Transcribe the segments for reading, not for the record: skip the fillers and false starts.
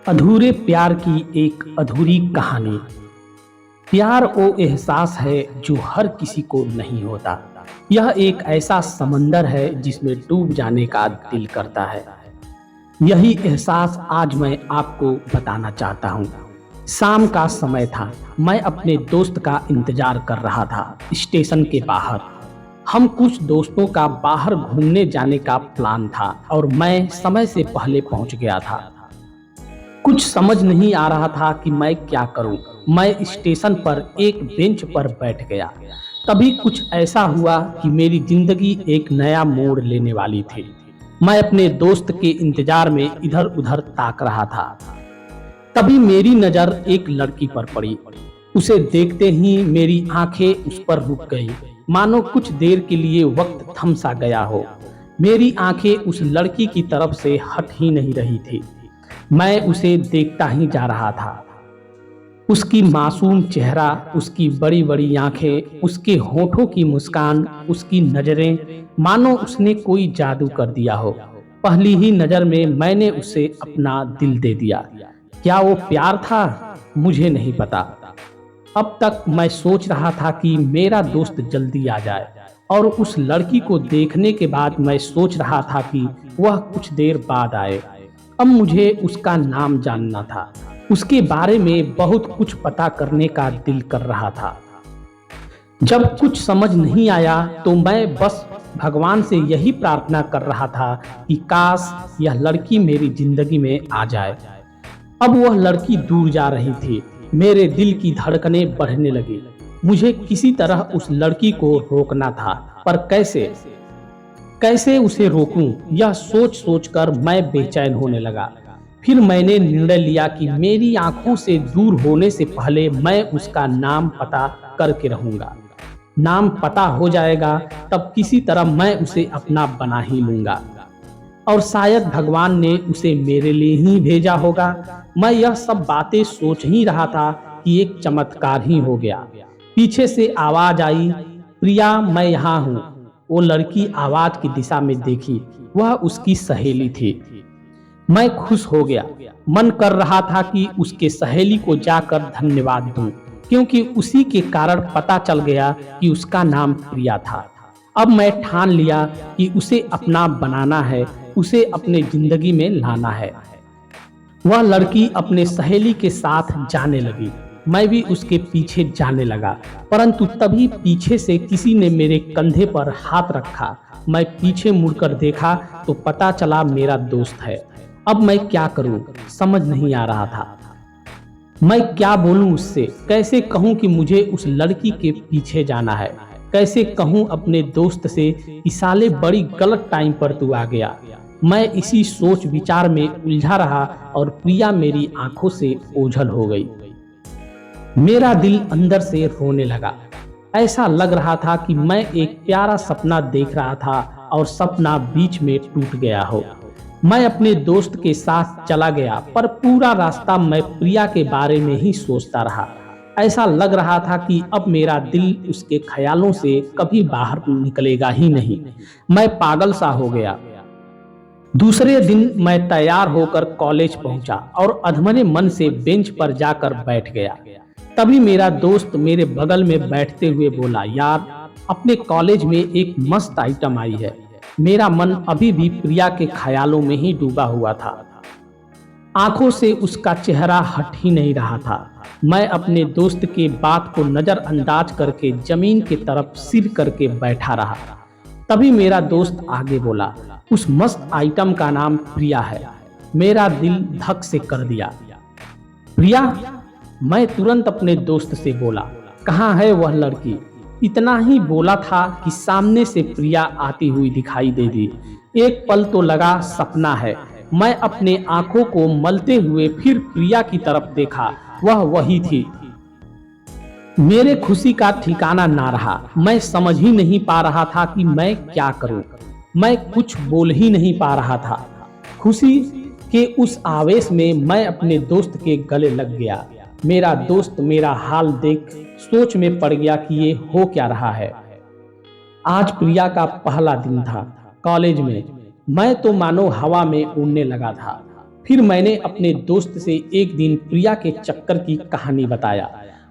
अधूरे प्यार की एक अधूरी कहानी। प्यार वो एहसास है जो हर किसी को नहीं होता। यह एक ऐसा समंदर है जिसमें डूब जाने का दिल करता है। यही एहसास आज मैं आपको बताना चाहता हूँ। शाम का समय था। मैं अपने दोस्त का इंतजार कर रहा था स्टेशन के बाहर। हम कुछ दोस्तों का बाहर घूमने जाने का प्लान था और मैं समय से पहले पहुंच गया था। कुछ समझ नहीं आ रहा था कि मैं क्या करूं। मैं स्टेशन पर एक बेंच पर बैठ गया। तभी कुछ ऐसा हुआ कि मेरी जिंदगी एक नया मोड़ लेने वाली थी। मैं अपने दोस्त के इंतजार में इधर उधर ताक रहा था। तभी मेरी नजर एक लड़की पर पड़ी। उसे देखते ही मेरी आंखें उस पर रुक गई, मानो कुछ देर के लिए वक्त थम सा गया हो। मेरी आंखें उस लड़की की तरफ से हट ही नहीं रही थी। मैं उसे देखता ही जा रहा था। उसकी मासूम चेहरा, उसकी बड़ी बड़ी आंखें, उसके होठों की मुस्कान, उसकी नजरें, मानो उसने कोई जादू कर दिया हो। पहली ही नजर में मैंने उसे अपना दिल दे दिया। क्या वो प्यार था? मुझे नहीं पता। अब तक मैं सोच रहा था कि मेरा दोस्त जल्दी आ जाए, और उस लड़की को देखने के बाद मैं सोच रहा था कि वह कुछ देर बाद आए। अब मुझे उसका नाम जानना था। उसके बारे में बहुत कुछ पता करने का दिल कर रहा था। जब कुछ समझ नहीं आया तो मैं बस भगवान से यही प्रार्थना कर रहा था कि काश यह लड़की मेरी जिंदगी में आ जाए। अब वह लड़की दूर जा रही थी। मेरे दिल की धड़कनें बढ़ने लगी। मुझे किसी तरह उस लड़की को रोकना था, पर कैसे? कैसे उसे रोकूं? यह सोच सोचकर मैं बेचैन होने लगा। फिर मैंने निर्णय लिया कि मेरी आंखों से दूर होने से पहले मैं उसका नाम पता करके रहूंगा। नाम पता हो जाएगा तब किसी तरह मैं उसे अपना बना ही लूंगा। और शायद भगवान ने उसे मेरे लिए ही भेजा होगा। मैं यह सब बातें सोच ही रहा था कि एक चमत्कार ही हो गया। पीछे से आवाज आई, प्रिया मैं यहाँ हूँ। वो लड़की आवाज की दिशा में देखी। वह उसकी सहेली थी। मैं खुश हो गया। मन कर रहा था कि उसके सहेली को जाकर धन्यवाद दूं, क्योंकि उसी के कारण पता चल गया कि उसका नाम प्रिया था। अब मैं ठान लिया कि उसे अपना बनाना है, उसे अपने जिंदगी में लाना है। वह लड़की अपने सहेली के साथ जाने लगी। मैं भी उसके पीछे जाने लगा, परंतु तभी पीछे से किसी ने मेरे कंधे पर हाथ रखा। मैं पीछे मुड़कर देखा तो पता चला मेरा दोस्त है। अब मैं क्या करूं, समझ नहीं आ रहा था। मैं क्या बोलूं उससे? कैसे कहूं कि मुझे उस लड़की के पीछे जाना है? कैसे कहूं अपने दोस्त से कि साले बड़ी गलत टाइम पर तू आ गया? मैं इसी सोच विचार में उलझा रहा और प्रिया मेरी आंखों से ओझल हो गई। मेरा दिल अंदर से रोने लगा। ऐसा लग रहा था कि मैं एक प्यारा सपना देख रहा था और सपना बीच में टूट गया हो। मैं अपने दोस्त के साथ चला गया, पर पूरा रास्ता मैं प्रिया के बारे में ही सोचता रहा। ऐसा लग रहा था कि अब मेरा दिल उसके ख्यालों से कभी बाहर निकलेगा ही नहीं। मैं पागल सा हो गया। दूसरे दिन मैं तैयार होकर कॉलेज पहुंचा और अधमरे मन से बेंच पर जाकर बैठ गया। तभी मेरा दोस्त मेरे बगल में बैठते हुए बोला, यार अपने कॉलेज में एक मस्त आइटम आई है। मेरा मन अभी भी प्रिया के ख्यालों में ही डूबा हुआ था। आंखों से उसका चेहरा हट ही नहीं रहा था। मैं अपने दोस्त के बात को नजरअंदाज करके जमीन की तरफ सिर करके बैठा रहा। तभी मेरा दोस्त आगे बोला, उस मस्त आइटम का नाम प्रिया है। मेरा दिल धक से कर दिया। प्रिया? मैं तुरंत अपने दोस्त से बोला, कहाँ है वह लड़की? इतना ही बोला था कि सामने से प्रिया आती हुई दिखाई दे दी। एक पल तो लगा सपना है। मैं अपने आंखों को मलते हुए फिर प्रिया की तरफ देखा। वह वही थी। मेरे खुशी का ठिकाना ना रहा। मैं समझ ही नहीं पा रहा था कि मैं क्या करूं। मैं कुछ बोल ही नहीं पा रहा था। खुशी के उस आवेश में मैं अपने दोस्त के गले लग गया। मेरा दोस्त मेरा हाल देख सोच में पड़ गया कि ये हो क्या रहा है। आज प्रिया का पहला दिन था कॉलेज में। मैं तो मानो हवा में उड़ने लगा था। फिर मैंने अपने दोस्त से एक दिन प्रिया के चक्कर की कहानी बताया।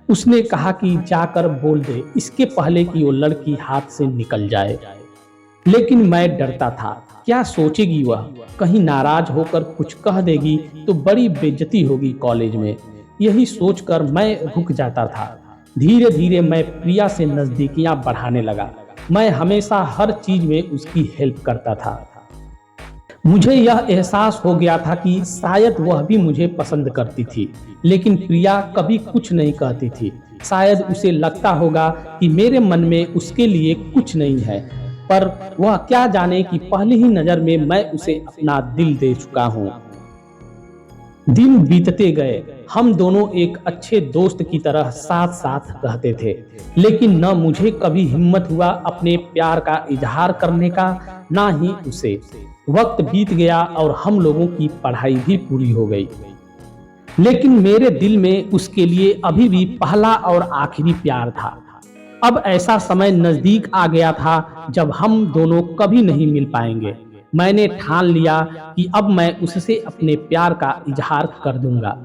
उसने कहा कि जाकर बोल दे, इसके पहले कि वो लड़की हाथ से निकल जाए। लेकिन मैं डरता था, क्या सोचेगी वह, कहीं नाराज होकर कुछ कह देगी तो बड़ी बेइज्जती होगी कॉलेज में। यही सोचकर मैं रुक जाता था। धीरे धीरे मैं प्रिया से नजदीकियां बढ़ाने लगा। मैं हमेशा हर चीज में उसकी हेल्प करता था। मुझे यह एहसास हो गया था कि शायद वह भी मुझे पसंद करती थी, लेकिन प्रिया कभी कुछ नहीं कहती थी। शायद उसे लगता होगा कि मेरे मन में उसके लिए कुछ नहीं है, पर वह क्या जाने कि पहली ही नजर में मैं उसे अपना दिल दे चुका हूँ। दिन बीतते गए, हम दोनों एक अच्छे दोस्त की तरह साथ साथ रहते थे, लेकिन न मुझे कभी हिम्मत हुआ अपने प्यार का इजहार करने का, ना ही उसे। वक्त बीत गया और हम लोगों की पढ़ाई भी पूरी हो गई, लेकिन मेरे दिल में उसके लिए अभी भी पहला और आखिरी प्यार था। अब ऐसा समय नजदीक आ गया था जब हम दोनों कभी नहीं मिल पाएंगे। मैंने ठान लिया कि अब मैं उससे अपने प्यार का इजहार कर दूंगा।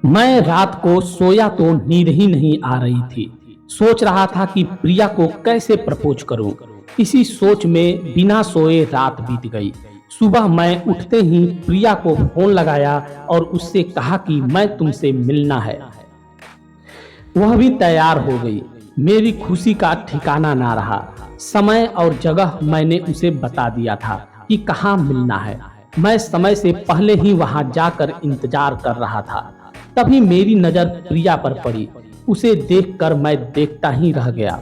मैं रात को सोया तो नींद ही नहीं आ रही थी। सोच रहा था कि प्रिया को कैसे प्रपोज करूं। इसी सोच में बिना सोए रात बीत गई। सुबह मैं उठते ही प्रिया को फोन लगाया और उससे कहा कि मैं तुमसे मिलना है। वह भी तैयार हो गई। मेरी खुशी का ठिकाना ना रहा। समय और जगह मैंने उसे बता दिया था कि कहाँ मिलना है। मैं समय से पहले ही वहां जाकर इंतजार कर रहा था। तभी मेरी नजर प्रिया पर पड़ी। उसे देखकर मैं देखता ही रह गया।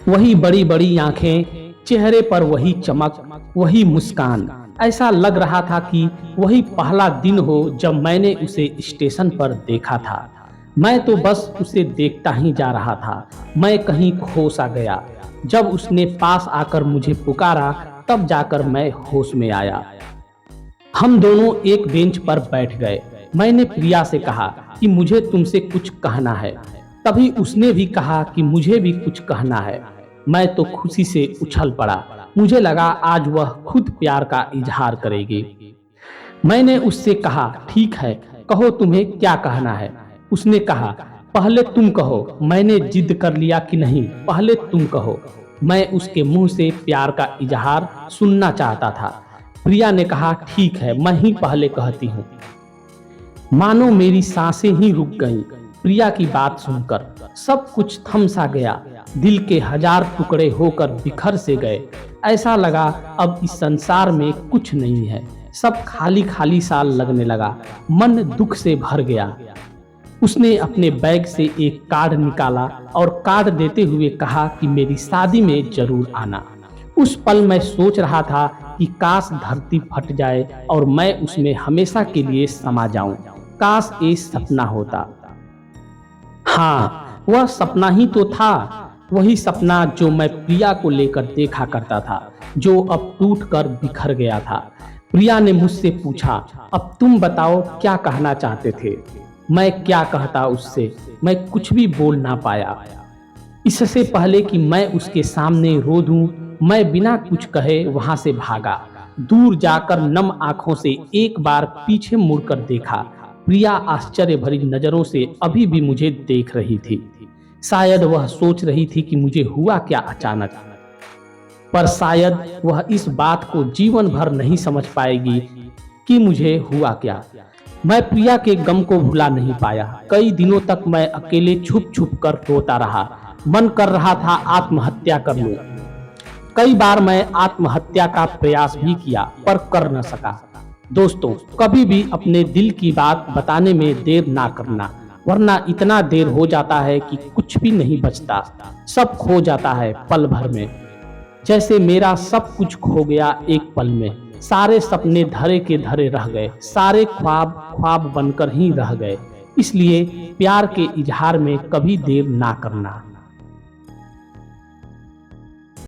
वही बड़ी बड़ी आंखें, चेहरे पर वही चमक, वही मुस्कान। ऐसा लग रहा था कि वही पहला दिन हो जब मैंने उसे स्टेशन पर देखा था। मैं तो बस उसे देखता ही जा रहा था। मैं कहीं खो सा गया। जब उसने पास आकर मुझे पुकारा, तब जाकर मैं होश में आया। हम दोनों एक बेंच पर बैठ गए। मैंने प्रिया से कहा कि मुझे तुमसे कुछ कहना है। तभी उसने भी कहा कि मुझे भी कुछ कहना है। मैं तो खुशी से उछल पड़ा। मुझे लगा आज वह खुद प्यार का इजहार करेगी। मैंने उससे कहा, ठीक है, कहो तुम्हें क्या कहना है। उसने कहा, पहले तुम कहो, मैंने जिद कर लिया कि नहीं, पहले तुम कहो। मैं उसके मुंह से प्यार का इजहार सुनना चाहता था। प्रिया ने कहा, ठीक है, मैं ही पहले कहती हूँ। मानो मेरी सांसें ही रुक गईं। प्रिया की बात सुनकर सब कुछ थम सा गया। दिल के हजार टुकड़े होकर बिखर से गए। ऐसा लगा अब इस संसार में कुछ नहीं है। सब खाली खाली सा लगने लगा। मन दुख से भर गया। उसने अपने बैग से एक कार्ड निकाला और कार्ड देते हुए कहा कि मेरी शादी में जरूर आना। उस पल मैं सोच रहा था कि काश धरती फट जाए और मैं उसमें हमेशा के लिए समा जाऊं। काश ये सपना होता। हाँ, वह सपना ही तो था। वही सपना जो मैं प्रिया को लेकर देखा करता था, जो अब टूटकर बिखर गया था। प्रिया ने मुझसे पूछा, अब तुम बताओ क्या कहना चाहते थे। मैं क्या कहता उससे, मैं कुछ भी बोल ना पाया। इससे पहले कि मैं उसके सामने रो दूं, मैं बिना कुछ कहे वहां से भागा। दूर जाकर नम आंखों से एक बार पीछे मुड़कर देखा। प्रिया आश्चर्य भरी नजरों से अभी भी मुझे देख रही थी। शायद वह सोच रही थी कि मुझे हुआ क्या अचानक, पर शायद वह इस बात को जीवन भर नहीं समझ पाएगी कि मुझे हुआ क्या। मैं प्रिया के गम को भुला नहीं पाया। कई दिनों तक मैं अकेले छुप छुप कर रोता रहा। मन कर रहा था आत्महत्या कर लूं। कई बार मैं आत्महत्या का प्रयास भी किया, पर कर न सका। दोस्तों, कभी भी अपने दिल की बात बताने में देर ना करना, वरना इतना देर हो जाता है कि कुछ भी नहीं बचता। सब खो जाता है पल भर में। जैसे मेरा सब कुछ खो गया एक पल में। सारे सपने धरे के धरे रह गए। सारे ख्वाब ख्वाब बनकर ही रह गए। इसलिए प्यार के इजहार में कभी देर ना करना।